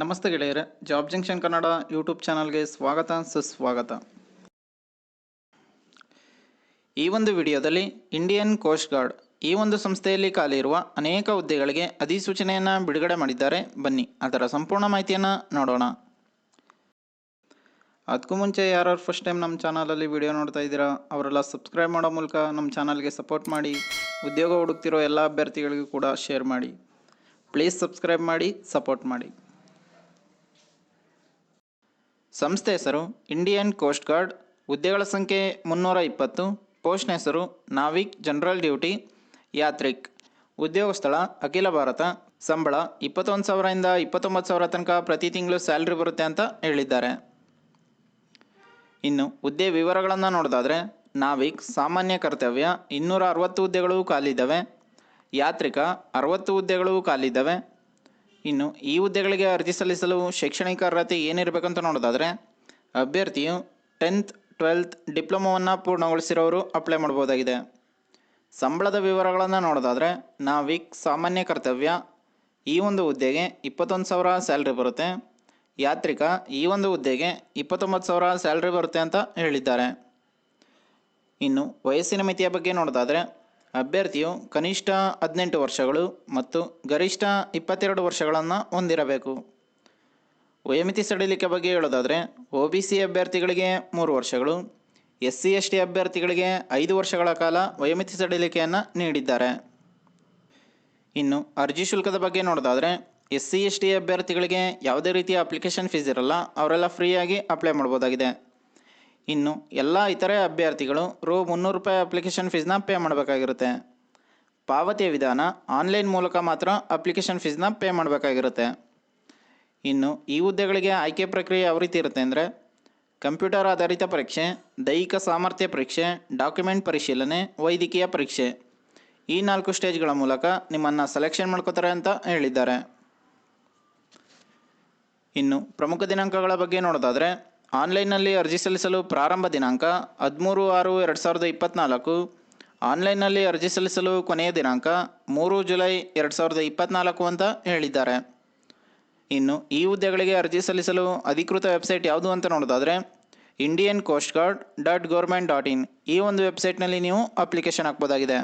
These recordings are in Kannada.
ನಮಸ್ತೆ ಗೆಳೆಯರೆ, ಜಾಬ್ ಜಂಕ್ಷನ್ ಕನ್ನಡ ಯೂಟ್ಯೂಬ್ ಚಾನಲ್ಗೆ ಸ್ವಾಗತ ಸುಸ್ವಾಗತ. ಈ ಒಂದು ವಿಡಿಯೋದಲ್ಲಿ ಇಂಡಿಯನ್ ಕೋಸ್ಟ್ ಗಾರ್ಡ್ ಈ ಒಂದು ಸಂಸ್ಥೆಯಲ್ಲಿ ಖಾಲಿ ಇರುವ ಅನೇಕ ಹುದ್ದೆಗಳಿಗೆ ಅಧಿಸೂಚನೆಯನ್ನು ಬಿಡುಗಡೆ ಮಾಡಿದ್ದಾರೆ. ಬನ್ನಿ ಅದರ ಸಂಪೂರ್ಣ ಮಾಹಿತಿಯನ್ನು ನೋಡೋಣ. ಅದಕ್ಕೂ ಮುಂಚೆ ಯಾರು ಫಸ್ಟ್ ಟೈಮ್ ನಮ್ಮ ಚಾನಲಲ್ಲಿ ವಿಡಿಯೋ ನೋಡ್ತಾ ಇದ್ದೀರಾ ಅವರೆಲ್ಲ ಸಬ್ಸ್ಕ್ರೈಬ್ ಮಾಡೋ ಮೂಲಕ ನಮ್ಮ ಚಾನಲ್ಗೆ ಸಪೋರ್ಟ್ ಮಾಡಿ. ಉದ್ಯೋಗ ಹುಡುಕ್ತಿರೋ ಎಲ್ಲ ಅಭ್ಯರ್ಥಿಗಳಿಗೂ ಕೂಡ ಶೇರ್ ಮಾಡಿ. ಪ್ಲೀಸ್ ಸಬ್ಸ್ಕ್ರೈಬ್ ಮಾಡಿ, ಸಪೋರ್ಟ್ ಮಾಡಿ. ಸಂಸ್ಥೆ ಹೆಸರು ಇಂಡಿಯನ್ ಕೋಸ್ಟ್ ಗಾರ್ಡ್. ಹುದ್ದೆಗಳ ಸಂಖ್ಯೆ 320. ಪೋಸ್ಟ್ನ ಹೆಸರು ನಾವಿಕ್ ಜನರಲ್ ಡ್ಯೂಟಿ ಯಾತ್ರಿಕ್. ಉದ್ಯೋಗ ಸ್ಥಳ ಅಖಿಲ ಭಾರತ. ಸಂಬಳ 21,000 ಇಂದ 29,000 ತನಕ ಪ್ರತಿ ತಿಂಗಳು ಸ್ಯಾಲ್ರಿ ಬರುತ್ತೆ ಅಂತ ಹೇಳಿದ್ದಾರೆ. ಇನ್ನು ಹುದ್ದೆ ವಿವರಗಳನ್ನು ನೋಡೋದಾದರೆ, ನಾವಿಕ್ ಸಾಮಾನ್ಯ ಕರ್ತವ್ಯ 260 ಹುದ್ದೆಗಳು ಖಾಲಿದ್ದಾವೆ. ಯಾತ್ರಿಕ 60 ಹುದ್ದೆಗಳು ಖಾಲಿದ್ದಾವೆ. ಇನ್ನು ಈ ಹುದ್ದೆಗಳಿಗೆ ಅರ್ಜಿ ಸಲ್ಲಿಸಲು ಶೈಕ್ಷಣಿಕ ಅರ್ಹತೆ ಏನಿರಬೇಕಂತ ನೋಡೋದಾದರೆ, ಅಭ್ಯರ್ಥಿಯು 10th 12th ಡಿಪ್ಲೊಮೊವನ್ನು ಪೂರ್ಣಗೊಳಿಸಿರೋರು ಅಪ್ಲೈ ಮಾಡ್ಬೋದಾಗಿದೆ. ಸಂಬಳದ ವಿವರಗಳನ್ನು ನೋಡೋದಾದರೆ, ನಾವಿಕ್ ಸಾಮಾನ್ಯ ಕರ್ತವ್ಯ ಈ ಒಂದು ಹುದ್ದೆಗೆ 21,000 ಸ್ಯಾಲ್ರಿ ಬರುತ್ತೆ. ಯಾತ್ರಿಕ ಈ ಒಂದು ಹುದ್ದೆಗೆ 29,000 ಸ್ಯಾಲ್ರಿ ಬರುತ್ತೆ ಅಂತ ಹೇಳಿದ್ದಾರೆ. ಇನ್ನು ವಯಸ್ಸಿನ ಮಿತಿಯ ಬಗ್ಗೆ ನೋಡೋದಾದರೆ, ಅಭ್ಯರ್ಥಿಯು ಕನಿಷ್ಠ 18 ವರ್ಷಗಳು ಮತ್ತು ಗರಿಷ್ಠ 22 ವರ್ಷಗಳನ್ನು ಹೊಂದಿರಬೇಕು. ವಯೋಮಿತಿ ಸಡಿಲಿಕೆ ಬಗ್ಗೆ ಹೇಳೋದಾದರೆ, OBC ಅಭ್ಯರ್ಥಿಗಳಿಗೆ 3 ವರ್ಷಗಳು, SC/ST ಅಭ್ಯರ್ಥಿಗಳಿಗೆ 5 ವರ್ಷಗಳ ಕಾಲ ವಯೋಮಿತಿ ಸಡಿಲಿಕೆಯನ್ನು ನೀಡಿದ್ದಾರೆ. ಇನ್ನು ಅರ್ಜಿ ಶುಲ್ಕದ ಬಗ್ಗೆ ನೋಡೋದಾದರೆ, SC/ST ಅಭ್ಯರ್ಥಿಗಳಿಗೆ ಯಾವುದೇ ರೀತಿಯ ಅಪ್ಲಿಕೇಶನ್ ಫೀಸ್ ಇರಲ್ಲ, ಅವರೆಲ್ಲ ಫ್ರೀಯಾಗಿ ಅಪ್ಲೈ ಮಾಡ್ಬೋದಾಗಿದೆ. ಇನ್ನು ಎಲ್ಲ ಇತರೆ ಅಭ್ಯರ್ಥಿಗಳು ₹300 ಅಪ್ಲಿಕೇಶನ್ ಫೀಸ್ನ ಪೇ ಮಾಡಬೇಕಾಗಿರುತ್ತೆ. ಪಾವತಿಯ ವಿಧಾನ ಆನ್ಲೈನ್ ಮೂಲಕ ಮಾತ್ರ ಅಪ್ಲಿಕೇಶನ್ ಫೀಸ್ನ ಪೇ ಮಾಡಬೇಕಾಗಿರುತ್ತೆ. ಇನ್ನು ಈ ಹುದ್ದೆಗಳಿಗೆ ಆಯ್ಕೆ ಪ್ರಕ್ರಿಯೆ ಯಾವ ರೀತಿ ಇರುತ್ತೆ ಅಂದರೆ, ಕಂಪ್ಯೂಟರ್ ಆಧಾರಿತ ಪರೀಕ್ಷೆ, ದೈಹಿಕ ಸಾಮರ್ಥ್ಯ ಪರೀಕ್ಷೆ, ಡಾಕ್ಯುಮೆಂಟ್ ಪರಿಶೀಲನೆ, ವೈದ್ಯಕೀಯ ಪರೀಕ್ಷೆ, ಈ 4 ಸ್ಟೇಜ್ಗಳ ಮೂಲಕ ನಿಮ್ಮನ್ನು ಸೆಲೆಕ್ಷನ್ ಮಾಡ್ಕೋತಾರೆ ಅಂತ ಹೇಳಿದ್ದಾರೆ. ಇನ್ನು ಪ್ರಮುಖ ದಿನಾಂಕಗಳ ಬಗ್ಗೆ ನೋಡೋದಾದರೆ, ಆನ್ಲೈನ್ನಲ್ಲಿ ಅರ್ಜಿ ಸಲ್ಲಿಸಲು ಪ್ರಾರಂಭ ದಿನಾಂಕ 13/6/2024. ಆನ್ಲೈನ್ನಲ್ಲಿ ಅರ್ಜಿ ಸಲ್ಲಿಸಲು ಕೊನೆಯ ದಿನಾಂಕ 3 ಜುಲೈ 2024 ಅಂತ ಹೇಳಿದ್ದಾರೆ. ಇನ್ನು ಈ ಹುದ್ದೆಗಳಿಗೆ ಅರ್ಜಿ ಸಲ್ಲಿಸಲು ಅಧಿಕೃತ ವೆಬ್ಸೈಟ್ ಯಾವುದು ಅಂತ ನೋಡೋದಾದರೆ, indiancoastguard.government.in ಈ ಒಂದು ವೆಬ್ಸೈಟ್ನಲ್ಲಿ ನೀವು ಅಪ್ಲಿಕೇಶನ್ ಹಾಕ್ಬೋದಾಗಿದೆ.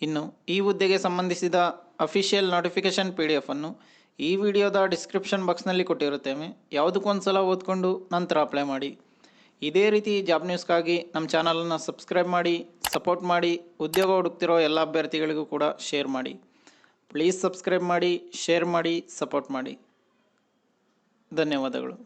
ಇನ್ನು ಈ ಹುದ್ದೆಗೆ ಸಂಬಂಧಿಸಿದ ಅಫಿಷಿಯಲ್ ನೋಟಿಫಿಕೇಷನ್ PDF ಅನ್ನು ಈ ವಿಡಿಯೋದ ಡಿಸ್ಕ್ರಿಪ್ಷನ್ ಬಾಕ್ಸ್ನಲ್ಲಿ ಕೊಟ್ಟಿರುತ್ತೇವೆ. ಯಾವುದಕ್ಕೊಂದು ಸಲ ಓದ್ಕೊಂಡು ನಂತರ ಅಪ್ಲೈ ಮಾಡಿ. ಇದೇ ರೀತಿ ಜಾಬ್ ನ್ಯೂಸ್ಗಾಗಿ ನಮ್ಮ ಚಾನಲನ್ನು ಸಬ್ಸ್ಕ್ರೈಬ್ ಮಾಡಿ, ಸಪೋರ್ಟ್ ಮಾಡಿ. ಉದ್ಯೋಗ ಹುಡುಕ್ತಿರೋ ಎಲ್ಲ ಅಭ್ಯರ್ಥಿಗಳಿಗೂ ಕೂಡ ಶೇರ್ ಮಾಡಿ. ಪ್ಲೀಸ್ ಸಬ್ಸ್ಕ್ರೈಬ್ ಮಾಡಿ, ಶೇರ್ ಮಾಡಿ, ಸಪೋರ್ಟ್ ಮಾಡಿ. ಧನ್ಯವಾದಗಳು.